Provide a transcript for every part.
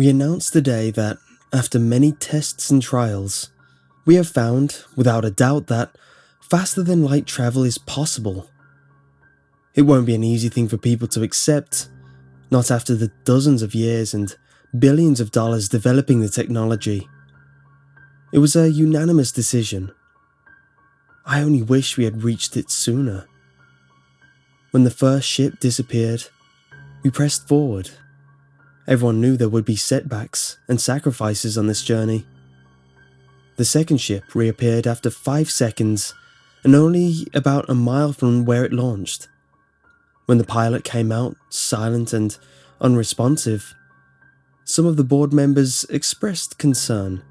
We announced today that, after many tests and trials, we have found, without a doubt, that faster than light travel is possible. It won't be an easy thing for people to accept, not after the dozens of years and billions of dollars developing the technology. It was a unanimous decision. I only wish we had reached it sooner. When the first ship disappeared, we pressed forward. Everyone knew there would be setbacks and sacrifices on this journey. The second ship reappeared after 5 seconds and only about a mile from where it launched. When the pilot came out, silent and unresponsive, some of the board members expressed concern.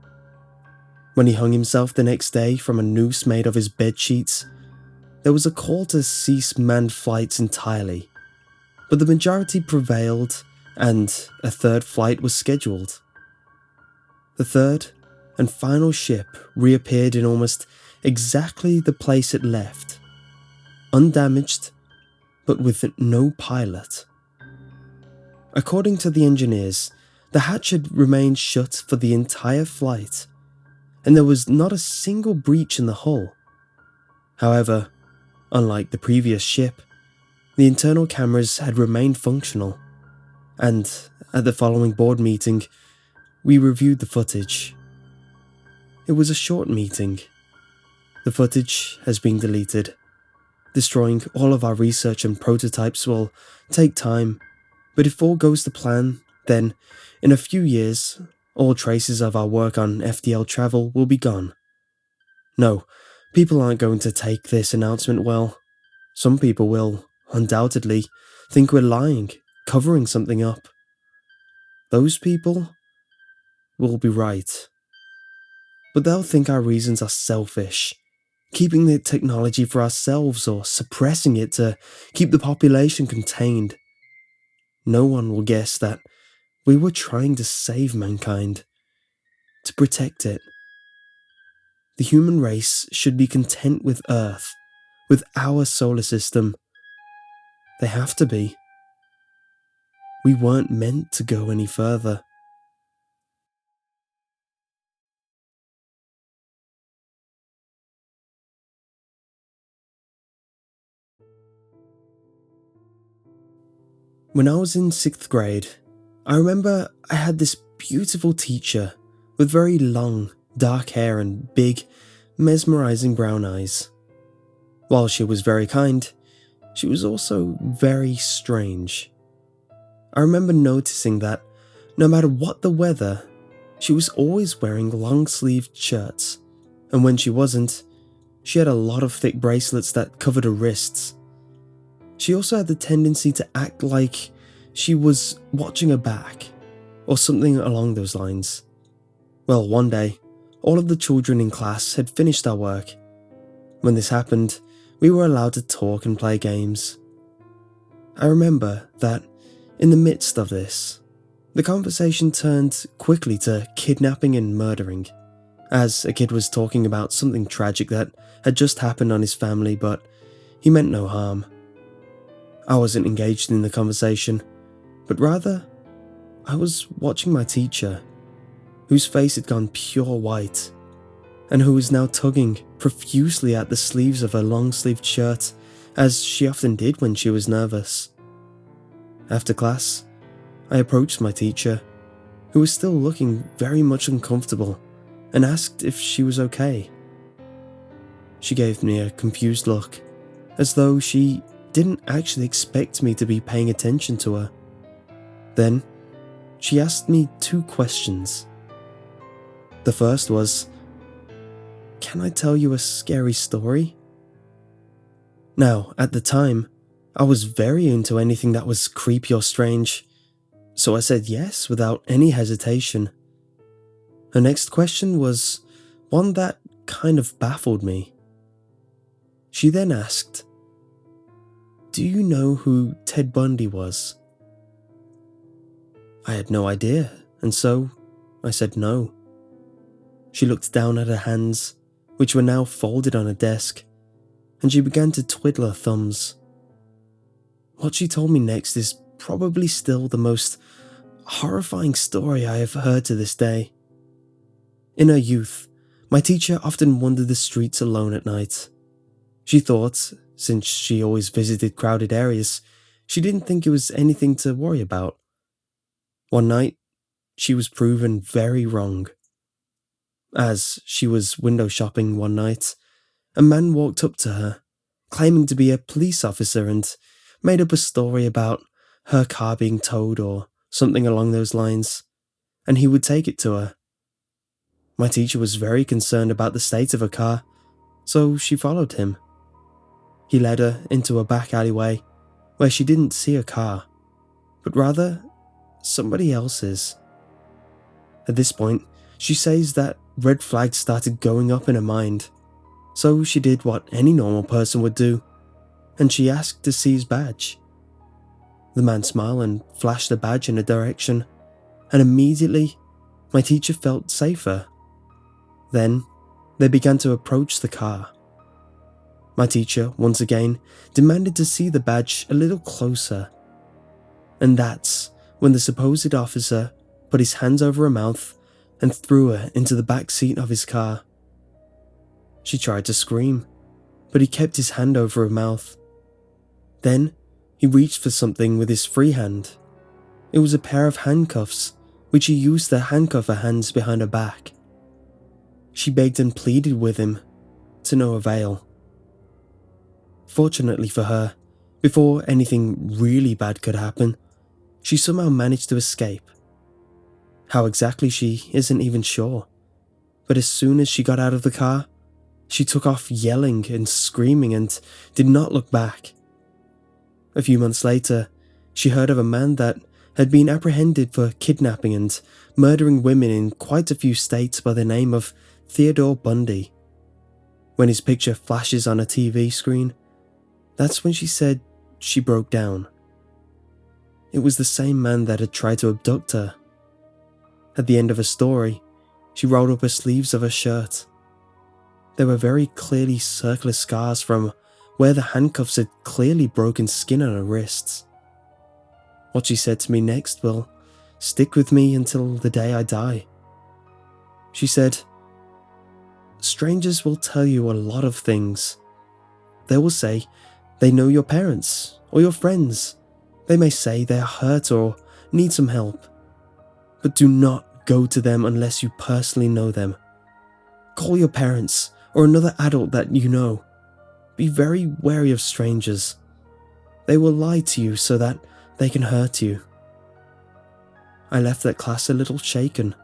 When he hung himself the next day from a noose made of his bed sheets, there was a call to cease manned flights entirely, but the majority prevailed and a third flight was scheduled. The third and final ship reappeared in almost exactly the place it left, undamaged, but with no pilot. According to the engineers, the hatch had remained shut for the entire flight, and there was not a single breach in the hull. However, unlike the previous ship, the internal cameras had remained functional, and at the following board meeting, we reviewed the footage. It was a short meeting. The footage has been deleted. Destroying all of our research and prototypes will take time, but if all goes to plan, then, in a few years, all traces of our work on FDL travel will be gone. No, people aren't going to take this announcement well. Some people will, undoubtedly, think we're lying, covering something up. Those people will be right. But they'll think our reasons are selfish, keeping the technology for ourselves or suppressing it to keep the population contained. No one will guess that we were trying to save mankind, to protect it. The human race should be content with Earth, with our solar system. They have to be. We weren't meant to go any further. When I was in 6th grade, I remember I had this beautiful teacher with very long, dark hair and big, mesmerizing brown eyes. While she was very kind, she was also very strange. I remember noticing that no matter what the weather, she was always wearing long-sleeved shirts, and when she wasn't, she had a lot of thick bracelets that covered her wrists. She also had the tendency to act like she was watching her back, or something along those lines. Well, one day, all of the children in class had finished our work. When this happened, we were allowed to talk and play games. I remember that, in the midst of this, the conversation turned quickly to kidnapping and murdering, as a kid was talking about something tragic that had just happened on his family, but he meant no harm. I wasn't engaged in the conversation, but rather, I was watching my teacher, whose face had gone pure white, and who was now tugging profusely at the sleeves of her long-sleeved shirt, as she often did when she was nervous. After class, I approached my teacher, who was still looking very much uncomfortable, and asked if she was okay. She gave me a confused look, as though she didn't actually expect me to be paying attention to her. Then, she asked me 2 questions. The first was, "Can I tell you a scary story?" Now, at the time, I was very into anything that was creepy or strange, so I said yes without any hesitation. Her next question was one that kind of baffled me. She then asked, "Do you know who Ted Bundy was?" I had no idea, and so I said no. She looked down at her hands, which were now folded on her desk, and she began to twiddle her thumbs. What she told me next is probably still the most horrifying story I have heard to this day. In her youth, my teacher often wandered the streets alone at night. She thought, since she always visited crowded areas, she didn't think it was anything to worry about. One night, she was proven very wrong. As she was window shopping one night, a man walked up to her, claiming to be a police officer, and made up a story about her car being towed or something along those lines, and he would take it to her. My teacher was very concerned about the state of her car, so she followed him. He led her into a back alleyway where she didn't see a car, but rather somebody else's. At this point, she says that red flags started going up in her mind, so she did what any normal person would do, and she asked to see his badge. The man smiled and flashed the badge in a direction, and immediately my teacher felt safer. Then they began to approach the car. My teacher, once again, demanded to see the badge a little closer, and that's when the supposed officer put his hands over her mouth and threw her into the back seat of his car. She tried to scream, but he kept his hand over her mouth. Then he reached for something with his free hand. It was a pair of handcuffs, which he used to handcuff her hands behind her back. She begged and pleaded with him, to no avail. Fortunately for her, before anything really bad could happen, she somehow managed to escape. How exactly she isn't even sure, but as soon as she got out of the car, she took off yelling and screaming and did not look back. A few months later, she heard of a man that had been apprehended for kidnapping and murdering women in quite a few states by the name of Theodore Bundy. When his picture flashes on a TV screen, that's when she said she broke down. It was the same man that had tried to abduct her. At the end of her story, she rolled up her sleeves of her shirt. There were very clearly circular scars from where the handcuffs had clearly broken skin on her wrists. What she said to me next will stick with me until the day I die. She said, "Strangers will tell you a lot of things. They will say they know your parents or your friends. They may say they are hurt or need some help. But do not go to them unless you personally know them. Call your parents or another adult that you know. Be very wary of strangers. They will lie to you so that they can hurt you." I left that class a little shaken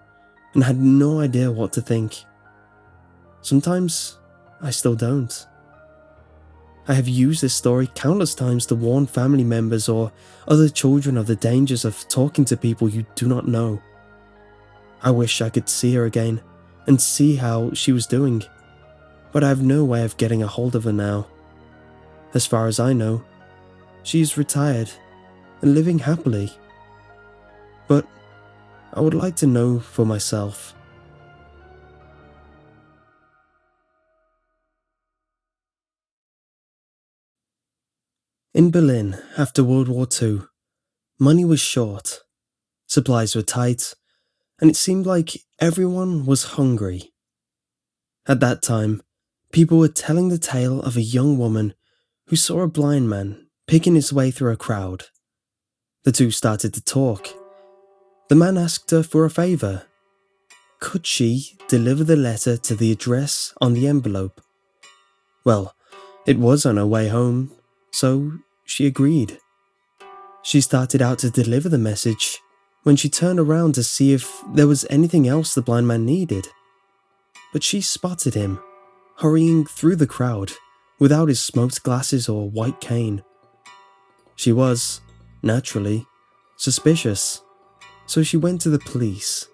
and had no idea what to think. Sometimes I still don't. I have used this story countless times to warn family members or other children of the dangers of talking to people you do not know. I wish I could see her again and see how she was doing, but I have no way of getting a hold of her now. As far as I know, she is retired and living happily. But I would like to know for myself. In Berlin, after World War II, money was short, supplies were tight, and it seemed like everyone was hungry. At that time, people were telling the tale of a young woman who saw a blind man picking his way through a crowd. The two started to talk. The man asked her for a favour. Could she deliver the letter to the address on the envelope? Well, it was on her way home, so she agreed. She started out to deliver the message when she turned around to see if there was anything else the blind man needed. But she spotted him, hurrying through the crowd without his smoked glasses or white cane. She was, naturally, suspicious, so she went to the police.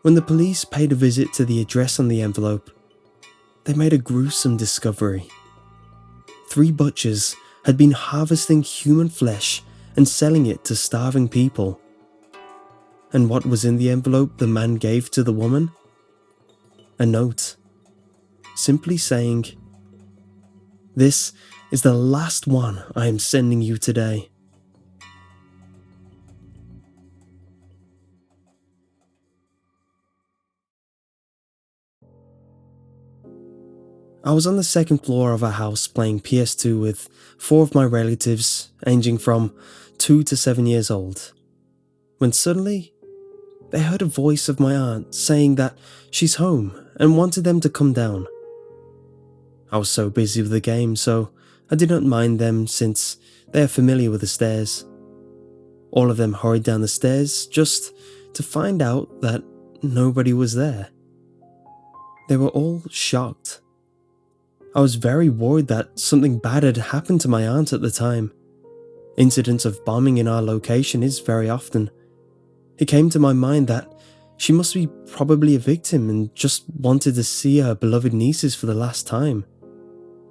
When the police paid a visit to the address on the envelope, they made a gruesome discovery. 3 butchers had been harvesting human flesh and selling it to starving people. And what was in the envelope the man gave to the woman? A note, simply saying, "This is the last one I am sending you today." I was on the second floor of our house playing PS2 with 4 of my relatives, ranging from 2 to 7 years old, when suddenly they heard a voice of my aunt saying that she's home and wanted them to come down. I was so busy with the game, so I did not mind them since they are familiar with the stairs. All of them hurried down the stairs just to find out that nobody was there. They were all shocked. I was very worried that something bad had happened to my aunt at the time. Incidents of bombing in our location is very often. It came to my mind that she must be probably a victim and just wanted to see her beloved nieces for the last time.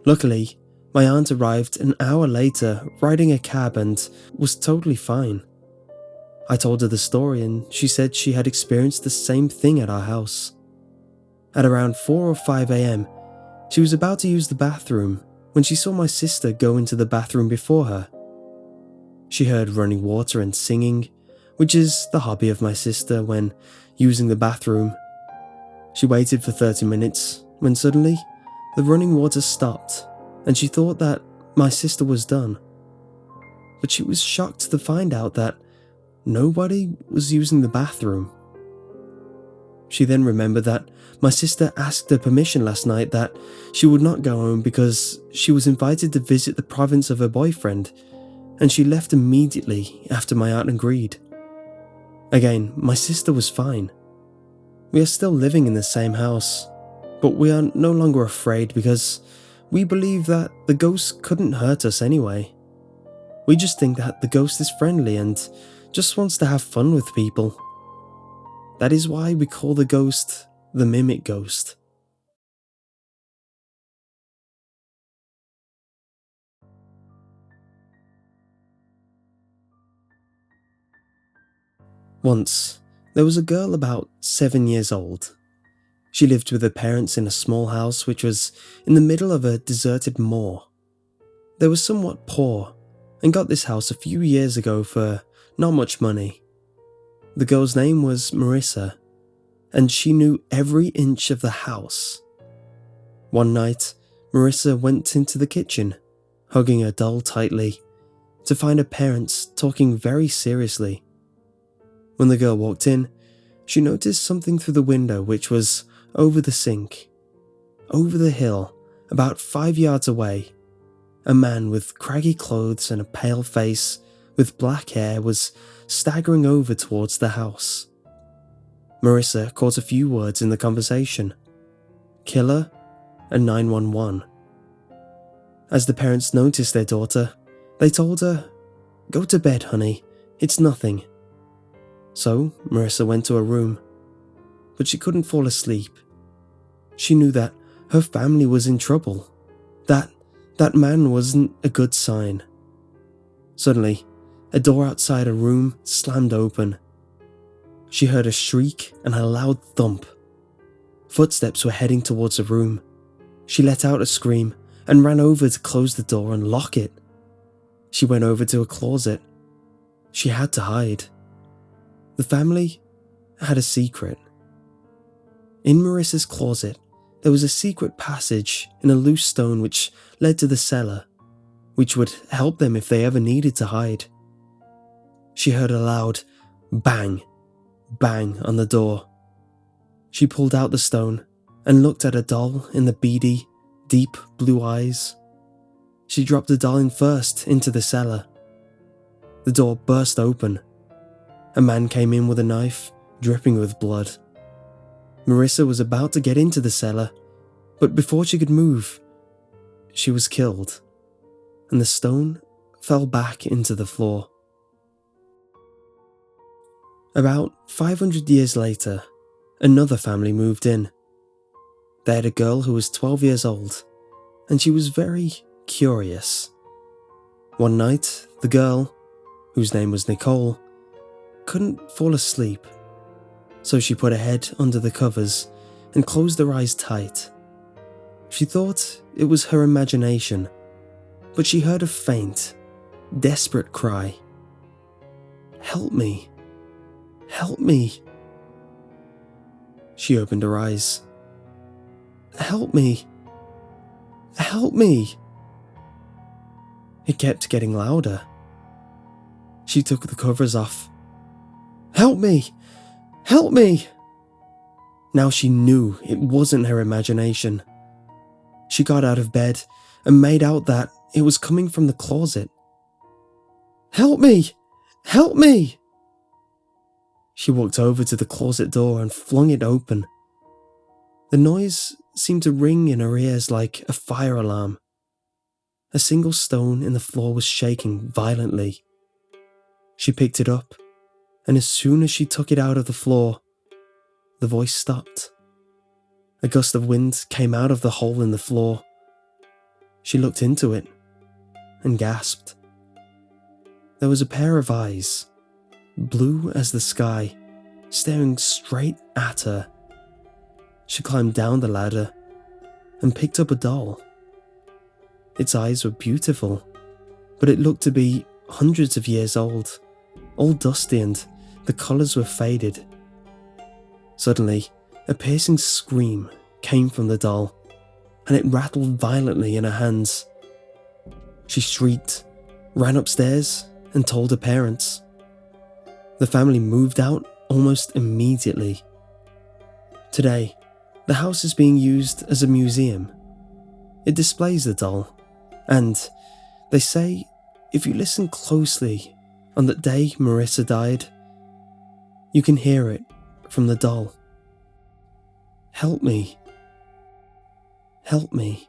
Luckily, my aunt arrived an hour later riding a cab and was totally fine. I told her the story and she said she had experienced the same thing at our house. At around 4 or 5 a.m, she was about to use the bathroom when she saw my sister go into the bathroom before her. She heard running water and singing, which is the hobby of my sister when using the bathroom. She waited for 30 minutes when suddenly the running water stopped and she thought that my sister was done. But she was shocked to find out that nobody was using the bathroom. She then remembered that my sister asked her permission last night that she would not go home because she was invited to visit the province of her boyfriend, and she left immediately after my aunt agreed. Again, my sister was fine. We are still living in the same house, but we are no longer afraid because we believe that the ghost couldn't hurt us anyway. We just think that the ghost is friendly and just wants to have fun with people. That is why we call the ghost the Mimic Ghost. Once, there was a girl about 7 years old. She lived with her parents in a small house which was in the middle of a deserted moor. They were somewhat poor and got this house a few years ago for not much money. The girl's name was Marissa, and she knew every inch of the house. One night, Marissa went into the kitchen, hugging her doll tightly, to find her parents talking very seriously. When the girl walked in, she noticed something through the window which was over the sink. Over the hill, about 5 yards away, a man with craggy clothes and a pale face with black hair was staggering over towards the house. Marissa caught a few words in the conversation: killer and 911. As the parents noticed their daughter, they told her, "Go to bed, honey, it's nothing." So Marissa went to her room, but she couldn't fall asleep. She knew that her family was in trouble, that man wasn't a good sign. Suddenly, a door outside her room slammed open. She heard a shriek and a loud thump. Footsteps were heading towards the room. She let out a scream and ran over to close the door and lock it. She went over to a closet. She had to hide. The family had a secret. In Marissa's closet, there was a secret passage in a loose stone which led to the cellar, which would help them if they ever needed to hide. She heard a loud bang, bang on the door. She pulled out the stone and looked at her doll in the beady, deep blue eyes. She dropped the doll in first into the cellar. The door burst open. A man came in with a knife, dripping with blood. Marissa was about to get into the cellar, but before she could move, she was killed, and the stone fell back into the floor. About 500 years later, another family moved in. They had a girl who was 12 years old, and she was very curious. One night, the girl, whose name was Nicole, couldn't fall asleep, so she put her head under the covers and closed her eyes tight. She thought it was her imagination, but she heard a faint, desperate cry. "Help me! Help me!" She opened her eyes. "Help me! Help me! It kept getting louder. She took the covers off. Help me! Help me! Now she knew it wasn't her imagination. She got out of bed and made out that it was coming from the closet. Help me! Help me! She walked over to the closet door and flung it open. The noise seemed to ring in her ears like a fire alarm. A single stone in the floor was shaking violently. She picked it up, and as soon as she took it out of the floor, the voice stopped. A gust of wind came out of the hole in the floor. She looked into it and gasped. There was a pair of eyes, blue as the sky, staring straight at her. She climbed down the ladder and picked up a doll. Its eyes were beautiful, but it looked to be hundreds of years old, all dusty, and the colours were faded. Suddenly, a piercing scream came from the doll, and it rattled violently in her hands. She shrieked, ran upstairs, and told her parents. The family moved out almost immediately. Today, the house is being used as a museum. It displays the doll, and they say if you listen closely on that day Marissa died, you can hear it from the doll. Help me. Help me.